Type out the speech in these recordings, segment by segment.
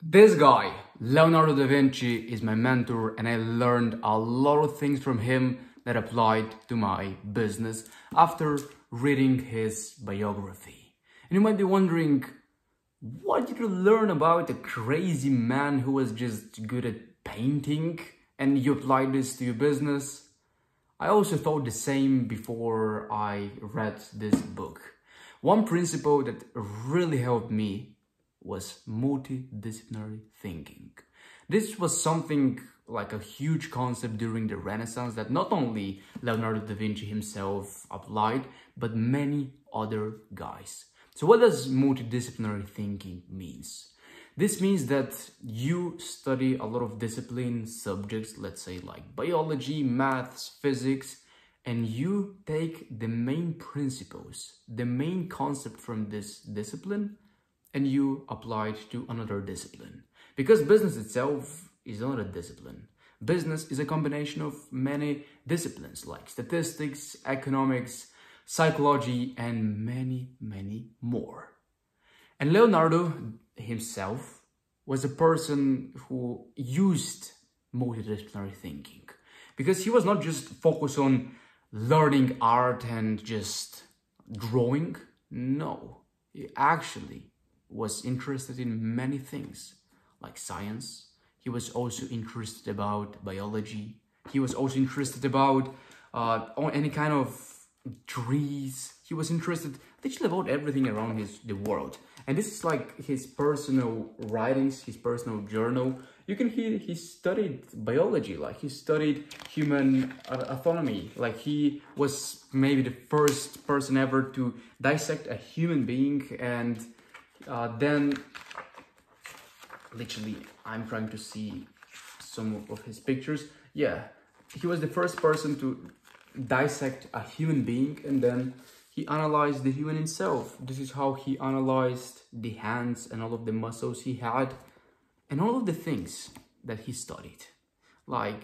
This guy, Leonardo Da Vinci, is my mentor, and I learned a lot of things from him that applied to my business after reading his biography. And you might be wondering, what did you learn about a crazy man who was just good at painting and you applied this to your business? I also thought the same before I read this book. One principle that really helped me was multidisciplinary thinking. This was something like a huge concept during the Renaissance that not only Leonardo da Vinci himself applied, but many other guys. So what does multidisciplinary thinking means? This means that you study a lot of discipline subjects, let's say like biology, maths, physics, and you take the main principles, the main concept from this discipline, and you apply it to another discipline. Because business itself is not a discipline. Business is a combination of many disciplines like statistics, economics, psychology, and many, many more. And Leonardo himself was a person who used multidisciplinary thinking because he was not just focused on learning art and just drawing. No, he actually was interested in many things like science. He was also interested about biology. He was also interested about any kind of trees. He was interested literally about everything around the world. And this is like his personal writings, his personal journal. You can hear he studied biology, like he studied human anatomy. Like he was maybe the first person ever to dissect a human being, and then literally I'm trying to see some of his pictures. Yeah, he was the first person to dissect a human being, and then he analyzed the human himself. This is how he analyzed the hands and all of the muscles he had and all of the things that he studied, like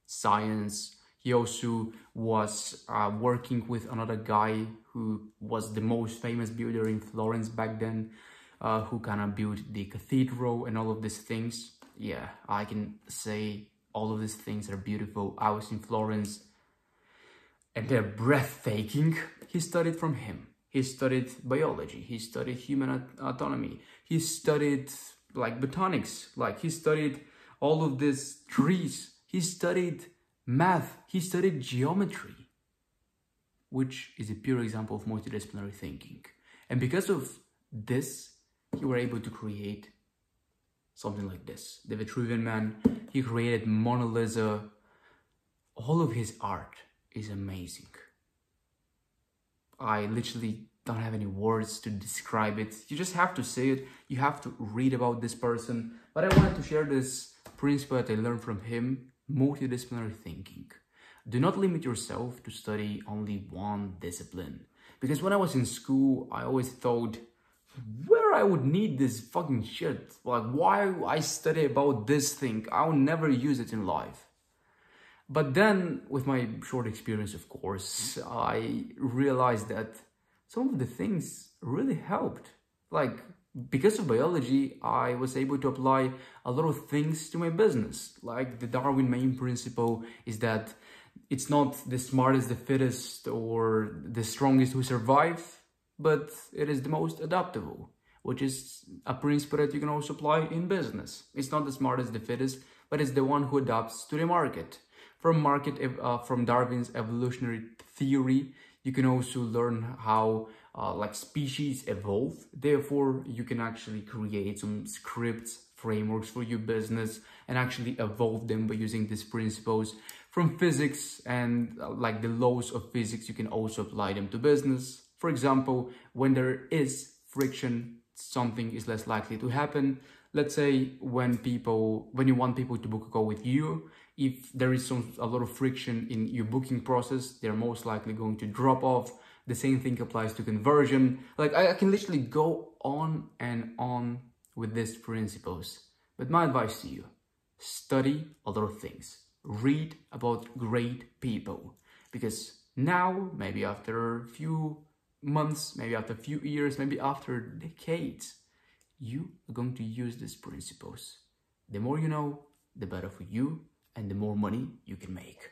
science. He also was working with another guy who was the most famous builder in Florence back then, who kind of built the cathedral and all of these things. Yeah, I can say all of these things are beautiful. I was in Florence and they're breathtaking. He studied from him. He studied biology. He studied human anatomy. He studied like botanics. Like he studied all of these trees. He studied math. He studied geometry, which is a pure example of multidisciplinary thinking. And because of this, he were able to create something like this. The Vitruvian Man, he created Mona Lisa. All of his art is amazing. I literally don't have any words to describe it. You just have to say it. You have to read about this person. But I wanted to share this principle that I learned from him, multidisciplinary thinking. Do not limit yourself to study only one discipline. Because when I was in school, I always thought, where I would need this fucking shit? Like, why I study about this thing? I'll never use it in life. But then, with my short experience, of course, I realized that some of the things really helped. Like, because of biology, I was able to apply a lot of things to my business. Like, the Darwin main principle is that it's not the smartest, the fittest, or the strongest who survive, but it is the most adaptable, which is a principle that you can also apply in business. It's not the smartest, the fittest, but it's the one who adapts to the market. From Darwin's evolutionary theory, you can also learn how like species evolve. Therefore, you can actually create some scripts, frameworks for your business and actually evolve them by using these principles. From physics and like the laws of physics, you can also apply them to business. For example, when there is friction, something is less likely to happen. Let's say when you want people to book a call with you, if there is a lot of friction in your booking process, they're most likely going to drop off. The same thing applies to conversion. Like I can literally go on and on with these principles. But my advice to you, study a lot of things. Read about great people. Because now, maybe after a few months, maybe after a few years, maybe after decades, you are going to use these principles. The more you know, the better for you and the more money you can make.